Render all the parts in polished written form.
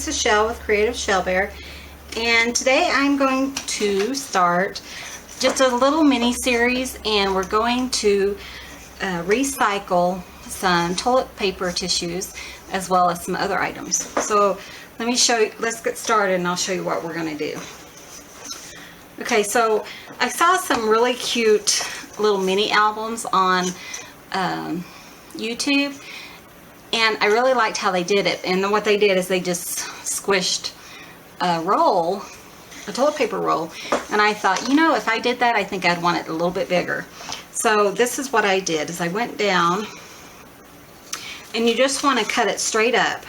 this is Shell with Creative Shell Bear, and today I'm going to start just a little mini series, and we're going to recycle some toilet paper tissues as well as some other items. So let me show you, let's get started and I'll show you what we're going to do. Okay, so I saw some really cute little mini albums on YouTube, and I really liked how they did it. And what they did is they just squished a toilet paper roll, and I thought, you know, if I did that, I think I'd want it a little bit bigger. So this is what I did, is I went down, and you just want to cut it straight up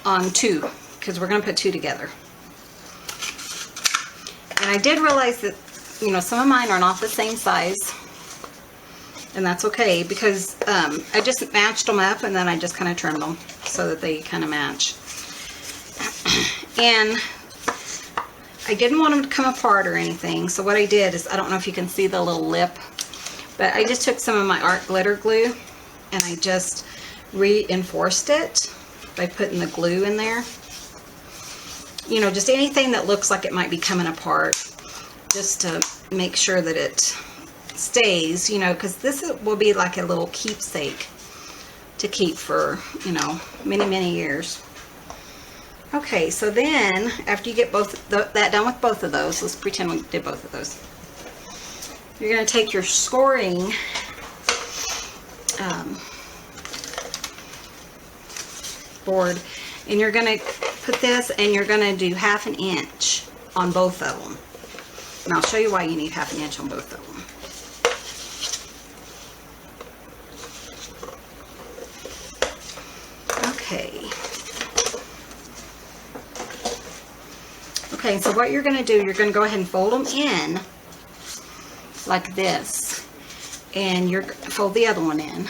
on two, because we're going to put two together. And I did realize that, you know, some of mine are not the same size, and that's okay, because I just matched them up, and then I just kind of trimmed them so that they kind of match. And I didn't want them to come apart or anything, so what I did is, I don't know if you can see the little lip, but I just took some of my art glitter glue and I just reinforced it by putting the glue in there. You know, just anything that looks like it might be coming apart, just to make sure that it stays, you know, because this will be like a little keepsake to keep for, you know, many, many years. Okay, so then after you get that done with both of those, let's pretend we did both of those. You're going to take your scoring board, and you're going to put this, and you're going to do 1/2 inch on both of them. And I'll show you why you need 1/2 inch on both of them. Okay, so what you're going to do, you're going to go ahead and fold them in like this, and you're fold the other one in.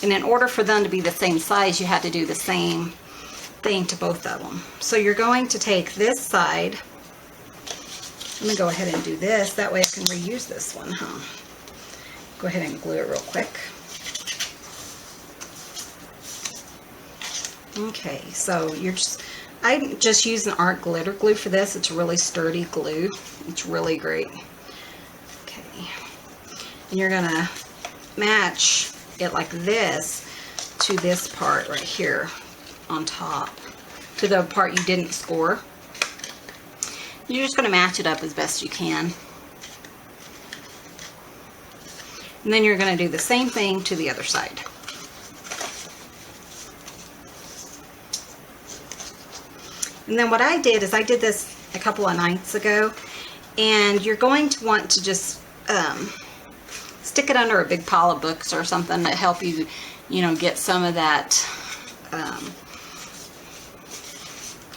And in order for them to be the same size, you have to do the same thing to both of them. So you're going to take this side. Let me go ahead and do this. That way I can reuse this one, huh? Go ahead and glue it real quick. Okay, so I'm just using art glitter glue for this. It's really sturdy glue. It's really great. Okay, and you're gonna match it like this to this part right here on top, to the part you didn't score. You're just gonna match it up as best you can. And then you're gonna do the same thing to the other side. And then what I did is I did this a couple of nights ago, and you're going to want to just stick it under a big pile of books or something that help you, you know, get some of that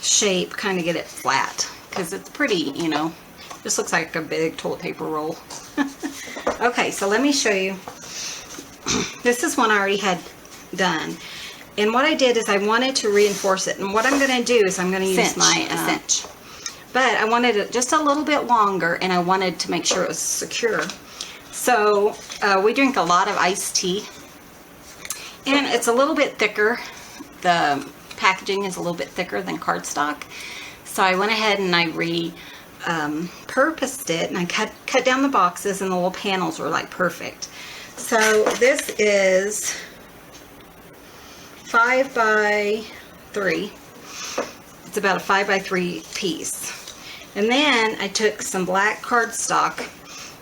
shape, kind of get it flat, because it's pretty, you know, just looks like a big toilet paper roll. Okay, so let me show you. This is one I already had done. And what I did is I wanted to reinforce it. And what I'm going to do is I'm going to use my cinch. But I wanted it just a little bit longer, and I wanted to make sure it was secure. So we drink a lot of iced tea, and it's a little bit thicker. The packaging is a little bit thicker than cardstock. So I went ahead and I repurposed it, and I cut down the boxes, and the little panels were like perfect. So this is 5 by 3. It's about a 5 by 3 piece. And then I took some black cardstock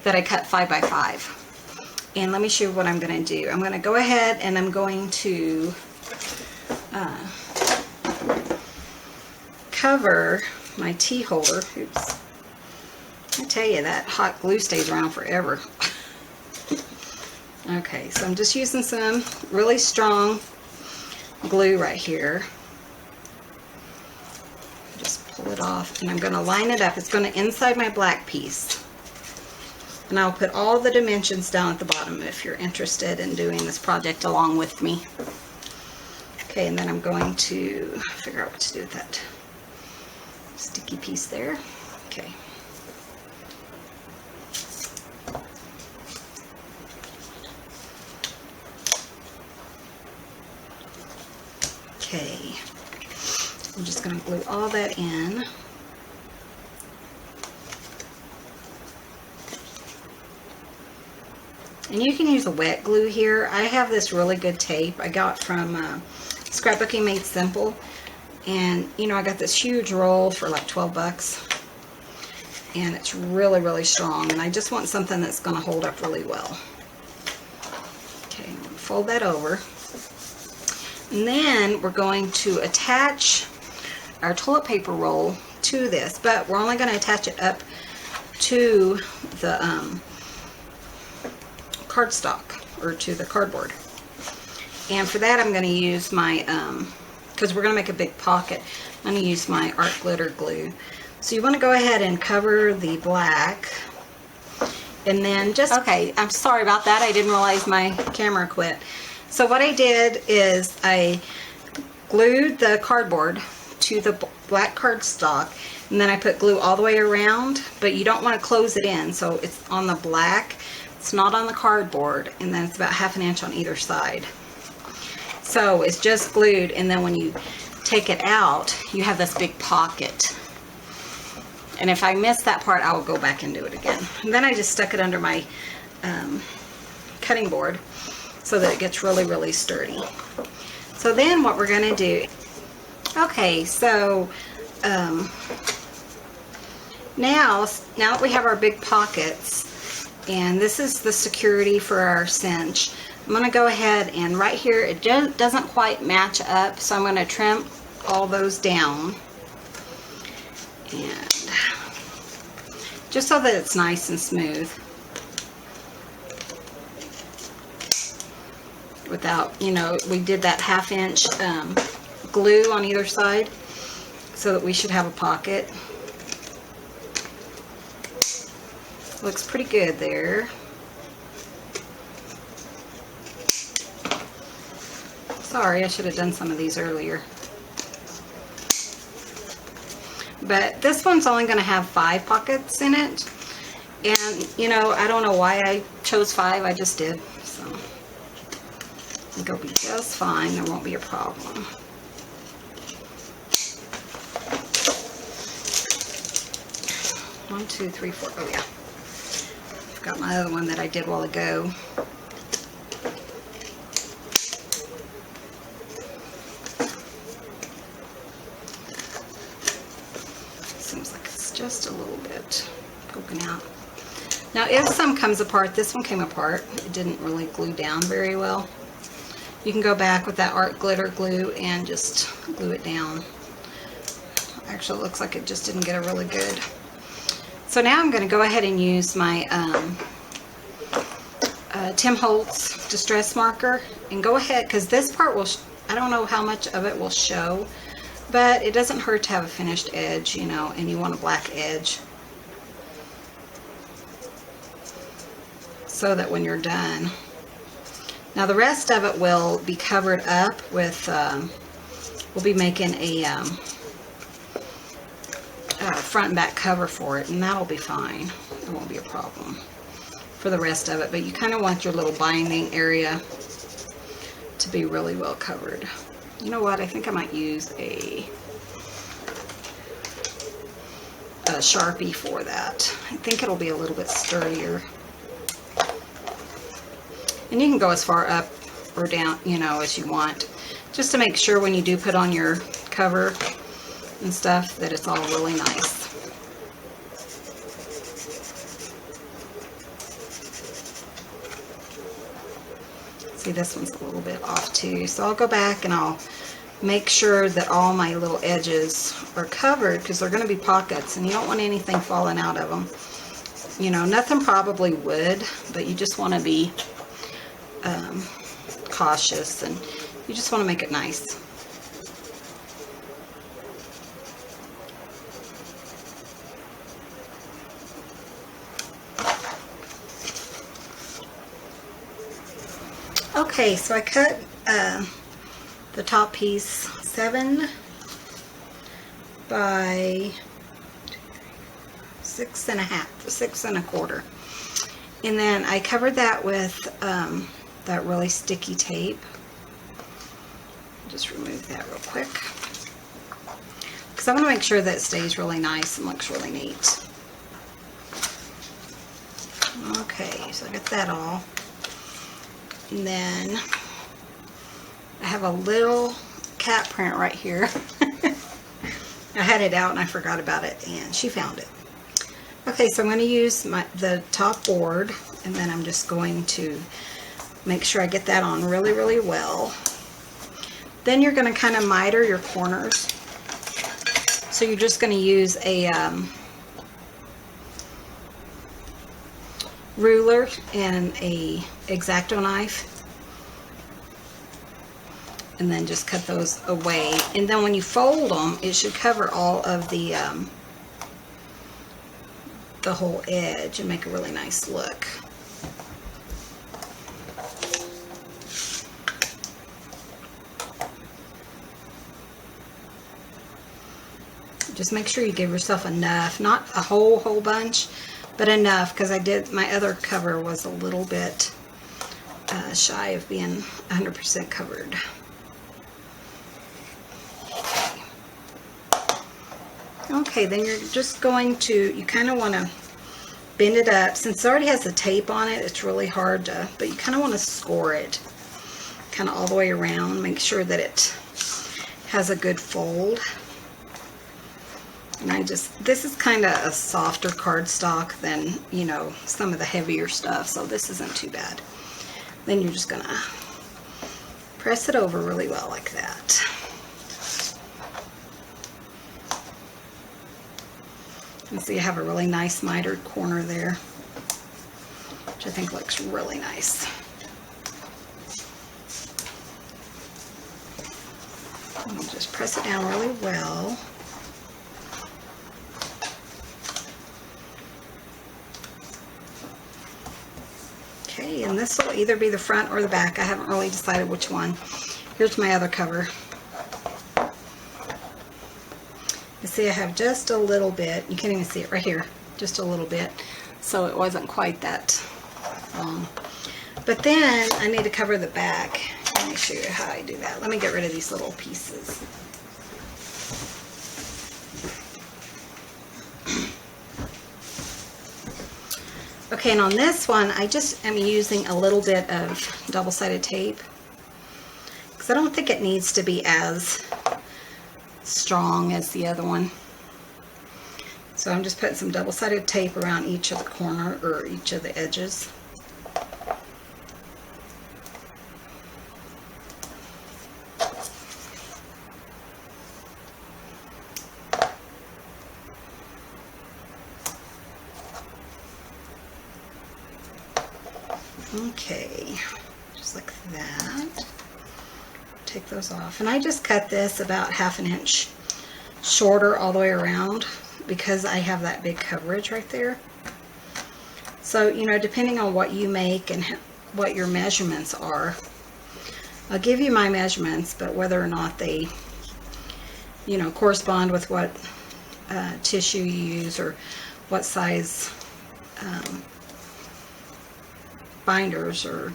that I cut 5 by 5. And let me show you what I'm going to do. I'm going to go ahead and I'm going to cover my tea holder. Oops. I tell you, that hot glue stays around forever. Okay, so I'm just using some really strong glue right here. Just pull it off, and I'm going to line it up. It's going to inside my black piece, and I'll put all the dimensions down at the bottom if you're interested in doing this project along with me. Okay, and then I'm going to figure out what to do with that sticky piece there. Okay. Okay. just going to glue all that in. And you can use a wet glue here. I have this really good tape I got from Scrapbooking Made Simple. And, you know, I got this huge roll for like 12 bucks. And it's really, really strong. And I just want something that's going to hold up really well. Okay, I'm going to fold that over. And then we're going to attach our toilet paper roll to this. But we're only going to attach it up to the cardstock, or to the cardboard. And for that I'm going to use my, because we're going to make a big pocket, I'm going to use my art glitter glue. So you want to go ahead and cover the black, and then just, okay, I'm sorry about that, I didn't realize my camera quit. So what I did is I glued the cardboard to the black cardstock, and then I put glue all the way around, but you don't want to close it in, so it's on the black. It's not on the cardboard, and then it's about 1/2 inch on either side. So it's just glued, and then when you take it out, you have this big pocket. And if I miss that part, I will go back and do it again. And then I just stuck it under my cutting board so that it gets really, really sturdy. So then what we're going to do, okay, so now that we have our big pockets, and this is the security for our cinch, I'm going to go ahead and right here, it doesn't quite match up, so I'm going to trim all those down. And just so that it's nice and smooth. Without, you know, we did that 1/2 inch glue on either side, so that we should have a pocket. Looks pretty good there. Sorry, I should have done some of these earlier. But this one's only going to have 5 pockets in it. And, you know, I don't know why I chose 5. I just did. So, I think it'll be just fine. There won't be a problem. One, two, three, four. Oh, yeah. Got my other one that I did a while ago. Seems like it's just a little bit poking out. Now if some comes apart, this one came apart. It didn't really glue down very well. You can go back with that art glitter glue and just glue it down. Actually, it looks like it just didn't get a really good. So now I'm going to go ahead and use my Tim Holtz distress marker and go ahead, because this part will, I don't know how much of it will show, but it doesn't hurt to have a finished edge, you know, and you want a black edge so that when you're done. Now the rest of it will be covered up with, we'll be making a front and back cover for it, and that'll be fine. It won't be a problem for the rest of it, but you kind of want your little binding area to be really well covered. You know what, I think I might use a Sharpie for that. I think it'll be a little bit sturdier. And you can go as far up or down, you know, as you want, just to make sure when you do put on your cover and stuff that it's all really nice. See, this one's a little bit off too, so I'll go back and I'll make sure that all my little edges are covered, because they're going to be pockets and you don't want anything falling out of them. You know, nothing probably would, but you just want to be cautious, and you just want to make it nice. Okay, so I cut the top piece 7 by 6 1/4, and then I covered that with that really sticky tape. Just remove that real quick. because I want to make sure that it stays really nice and looks really neat. Okay, so I got that all. And then I have a little cat print right here. I had it out and I forgot about it, and she found it. Okay, so I'm going to use the top board, and then I'm just going to make sure I get that on really, really well. Then you're going to kind of miter your corners. So you're just going to use a ruler and a X-Acto knife, and then just cut those away. And then when you fold them, it should cover all of the whole edge and make a really nice look. Just make sure you give yourself enough, not a whole bunch, but enough, because my other cover was a little bit shy of being 100% covered. Okay, then you're just going to, you kind of want to bend it up. Since it already has the tape on it, it's really hard to, but you kind of want to score it kind of all the way around. Make sure that it has a good fold. And this is kind of a softer cardstock than, you know, some of the heavier stuff, so this isn't too bad. Then you're just gonna press it over really well like that. And so you have a really nice mitered corner there, which I think looks really nice. And just press it down really well. Okay, and this will either be the front or the back. I haven't really decided which one. Here's my other cover. You see I have just a little bit. You can't even see it right here. Just a little bit. So it wasn't quite that long. But then I need to cover the back. Let me show you how I do that. Let me get rid of these little pieces. Okay, and on this one, I just am using a little bit of double-sided tape, because I don't think it needs to be as strong as the other one. So I'm just putting some double-sided tape around each of the corner, or each of the edges. Okay, just like that. Take those off. And I just cut this about 1/2 inch shorter all the way around, because I have that big coverage right there. So, you know, depending on what you make and what your measurements are, I'll give you my measurements, but whether or not they, you know, correspond with what tissue you use, or what size binders or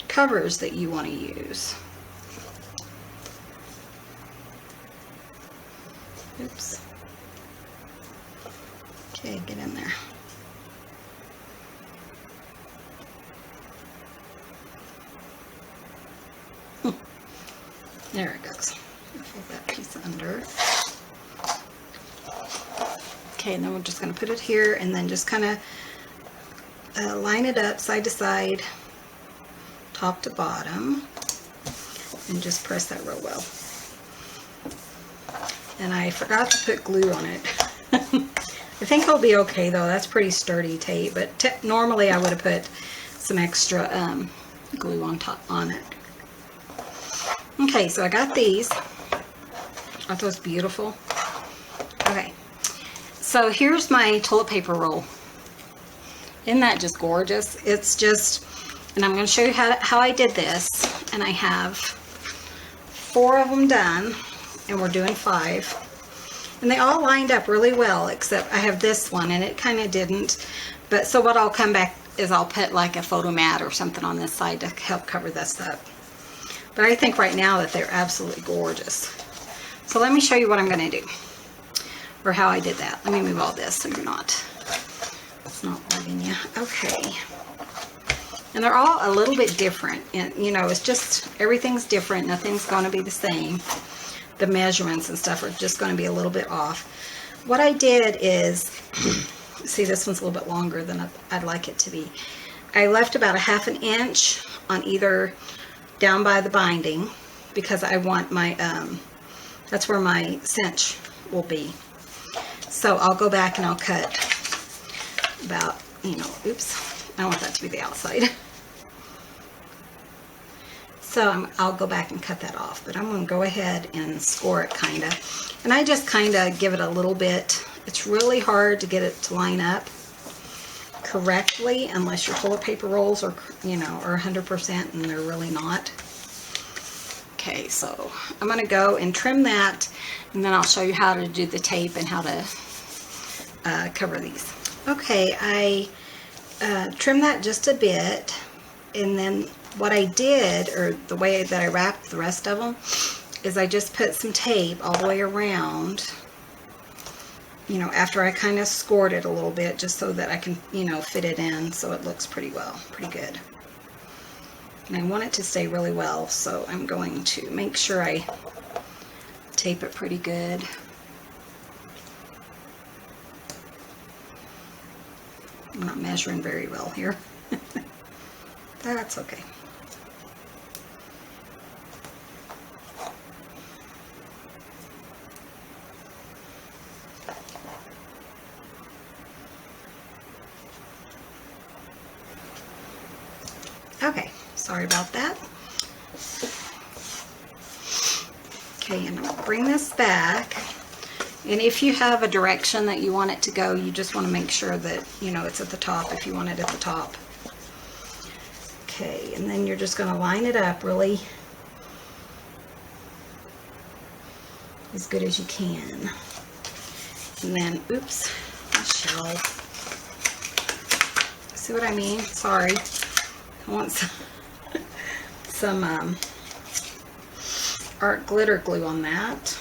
covers that you want to use. Oops. Okay, get in there. There it goes. Fold that piece under. Okay, and then we're just going to put it here, and then just kind of line it up side to side, top to bottom, and just press that real well. And I forgot to put glue on it. I think it'll be okay though. That's pretty sturdy tape, but normally I would have put some extra glue on it. Okay, so I got these. Aren't those beautiful? Okay, so here's my toilet paper roll. Isn't that just gorgeous? It's just, and I'm going to show you how I did this. And I have 4 of them done, and we're doing 5. And they all lined up really well, except I have this one, and it kind of didn't. But so what I'll come back is I'll put like a photo mat or something on this side to help cover this up. But I think right now that they're absolutely gorgeous. So let me show you what I'm going to do, or how I did that. Let me move all this so it's not bugging you. Okay. And they're all a little bit different, and you know, it's just, everything's different. Nothing's going to be the same. The measurements and stuff are just going to be a little bit off. What I did is, see, this one's a little bit longer than I'd like it to be. I left about a 1/2 inch on either down by the binding, because I want my, that's where my cinch will be. So I'll go back and I'll cut about, you know, oops, I don't want that to be the outside. So I'll go back and cut that off, but I'm going to go ahead and score it kind of. And I just kind of give it a little bit. It's really hard to get it to line up correctly unless your toilet paper rolls are, you know, are 100%, and they're really not. Okay, so I'm going to go and trim that, and then I'll show you how to do the tape and how to cover these. Okay, I trimmed that just a bit, and then what I did, or the way that I wrapped the rest of them, is I just put some tape all the way around, you know, after I kind of scored it a little bit, just so that I can, you know, fit it in so it looks pretty well, pretty good. And I want it to stay really well, so I'm going to make sure I tape it pretty good. I'm not measuring very well here. That's okay. Okay, sorry about that. Okay, and I'll bring this back. And if you have a direction that you want it to go, you just want to make sure that, you know, it's at the top if you want it at the top. Okay, and then you're just going to line it up really as good as you can. And then, oops, my shelf. See what I mean? Sorry. I want some art glitter glue on that.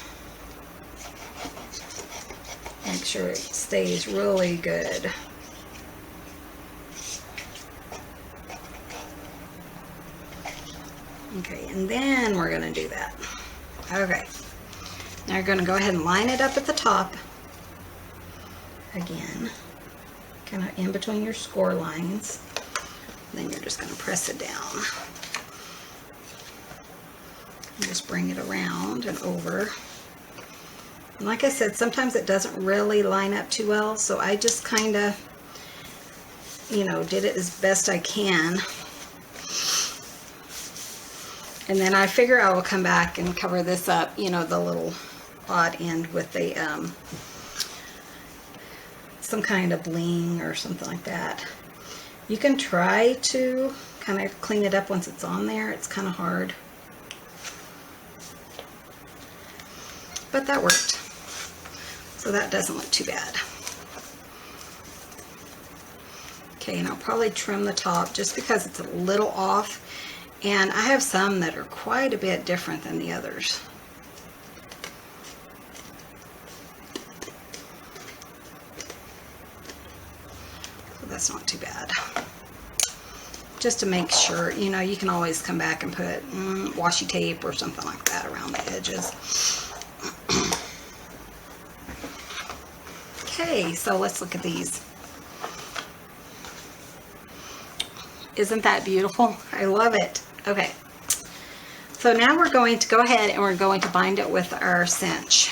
Make sure it stays really good. Okay, and then we're going to do that. Okay, now you're going to go ahead and line it up at the top again, kind of in between your score lines. Then you're just going to press it down. And just bring it around and over. And like I said, sometimes it doesn't really line up too well, so I just kind of, you know, did it as best I can. And then I figure I will come back and cover this up, you know, the little odd end with a some kind of bling or something like that. You can try to kind of clean it up once it's on there. It's kind of hard, but that worked. So that doesn't look too bad. Okay, and I'll probably trim the top just because it's a little off. And I have some that are quite a bit different than the others. So that's not too bad. Just to make sure, you know, you can always come back and put washi tape or something like that around the edges. Okay, so let's look at these. Isn't that beautiful? I love it. Okay, so now we're going to go ahead and we're going to bind it with our cinch.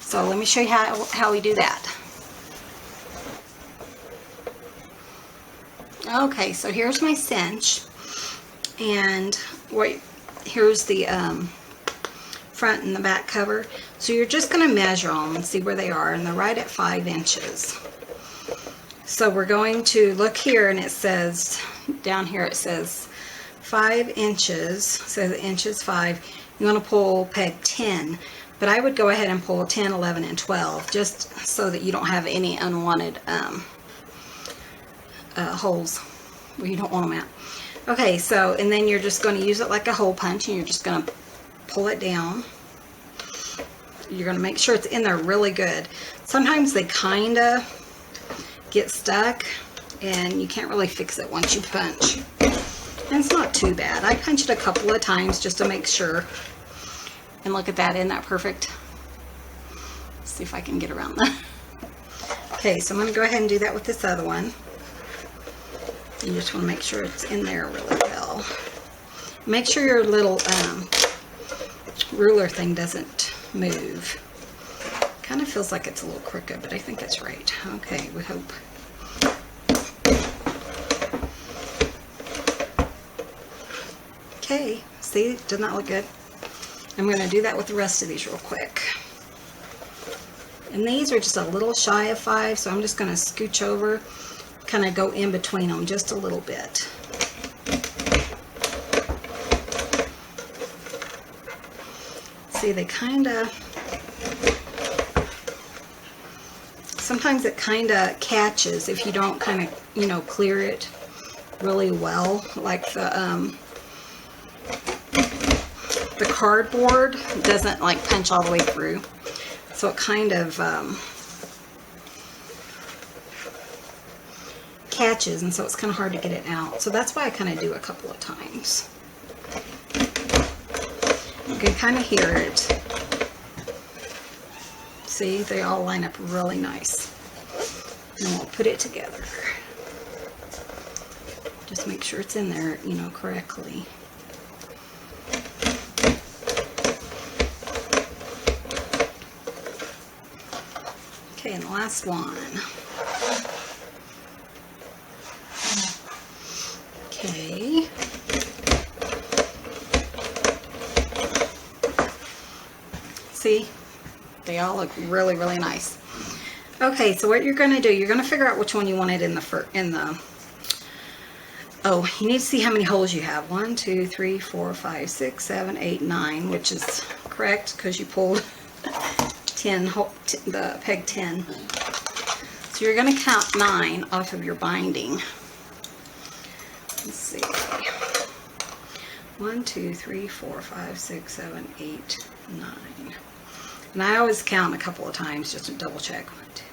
So let me show you how we do that. Okay, so here's my cinch, and here's the front and the back cover. So you're just going to measure them and see where they are, and they're right at 5 inches. So we're going to look here, and it says, down here it says 5 inches, so the inch is 5. You want to pull peg 10, but I would go ahead and pull 10, 11, and 12, just so that you don't have any unwanted holes where you don't want them at. Okay, so, and then you're just going to use it like a hole punch, and you're just going to pull it down. you're going to make sure it's in there really good. Sometimes they kind of get stuck and you can't really fix it once you punch. And it's not too bad. I punched it a couple of times just to make sure. And look at that, isn't that perfect? Let's see if I can get around that. Okay, so I'm going to go ahead and do that with this other one. You just want to make sure it's in there really well. Make sure your little ruler thing doesn't move. Kind of feels like it's a little crooked, but I think it's right. Okay, we hope. Okay, see, doesn't that look good? I'm going to do that with the rest of these real quick. And these are just a little shy of 5, so I'm just going to scooch over, kind of go in between them just a little bit. See, they kind of, sometimes it kind of catches if you don't kind of, you know, clear it really well, like the cardboard doesn't like punch all the way through. So it kind of catches, and so it's kind of hard to get it out. So that's why I kind of do a couple of times. You can kind of hear it. See, they all line up really nice. And we'll put it together. Just make sure it's in there, you know, correctly. Okay, and the last one. Okay. See, they all look really, really nice. Okay, so what you're going to do, you're going to figure out which one you want it in the, oh, you need to see how many holes you have. 1, 2, 3, 4, 5, 6, 7, 8, 9, which is correct because you pulled 10, the peg 10. So you're going to count 9 off of your binding. Let's see. 1, 2, 3, 4, 5, 6, 7, 8, 9. And I always count a couple of times just to double check. 1, 2,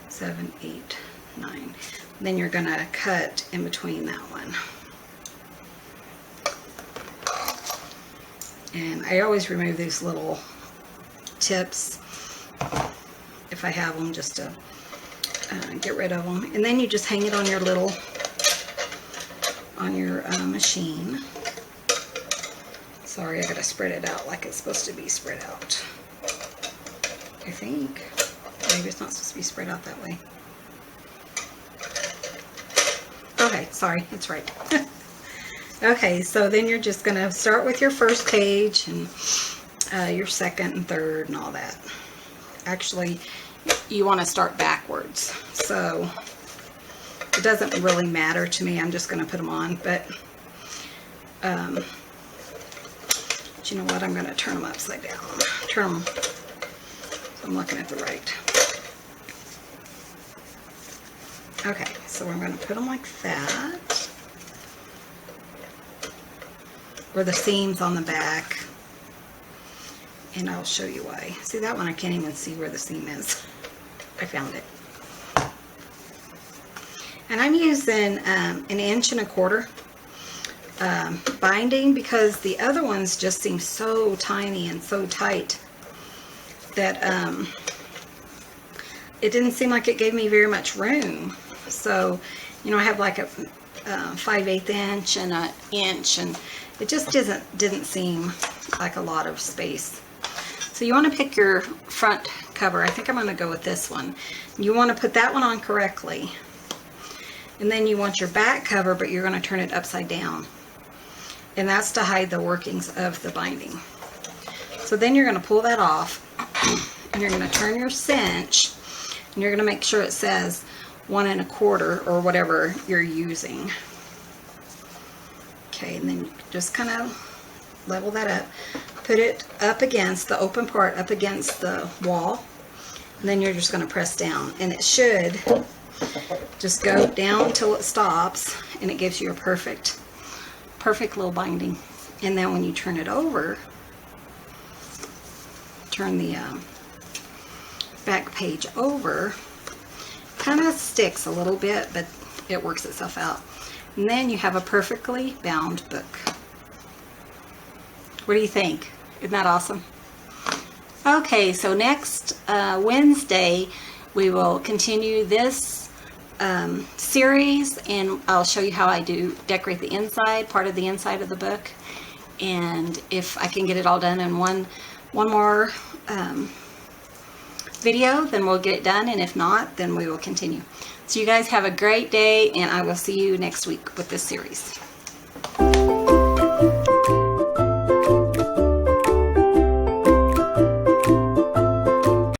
7, 8, 9. Then you're going to cut in between that one. And I always remove these little tips if I have them, just to get rid of them. And then you just hang it on your little, on your machine. Sorry, I gotta spread it out like it's supposed to be spread out. I think. Maybe it's not supposed to be spread out that way. Okay, sorry, it's right. Okay, so then you're just gonna start with your first page and your second and third and all that. Actually, you want to start backwards, so it doesn't really matter to me. I'm just going to put them on, but you know what? I'm going to turn them upside down. Turn them so I'm looking at the right. Okay, so I'm going to put them like that, where the seam's on the back. And I'll show you why. See, that one I can't even see where the seam is. I found it. And I'm using 1.25 inch binding because the other ones just seem so tiny and so tight that it didn't seem like it gave me very much room. So, you know, I have like a 5/8 inch and an inch, and it just didn't seem like a lot of space. So you want to pick your front cover. I think I'm going to go with this one. You want to put that one on correctly. And then you want your back cover, but you're going to turn it upside down. And that's to hide the workings of the binding. So then you're going to pull that off. And you're going to turn your cinch. And you're going to make sure it says 1 1/4 or whatever you're using. Okay, and then you just kind of level that up. Put it up against the open part, up against the wall, and then you're just going to press down, and it should just go down till it stops, and it gives you a perfect little binding. And then when you turn it over, turn the back page over. Kind of sticks a little bit, but it works itself out. And then you have a perfectly bound book. What do you think? Isn't that awesome? Okay, so next Wednesday we will continue this series, and I'll show you how I do decorate the inside, part of the inside of the book. And if I can get it all done in one more video, then we'll get it done, and if not, then we will continue. So you guys have a great day, and I will see you next week with this series.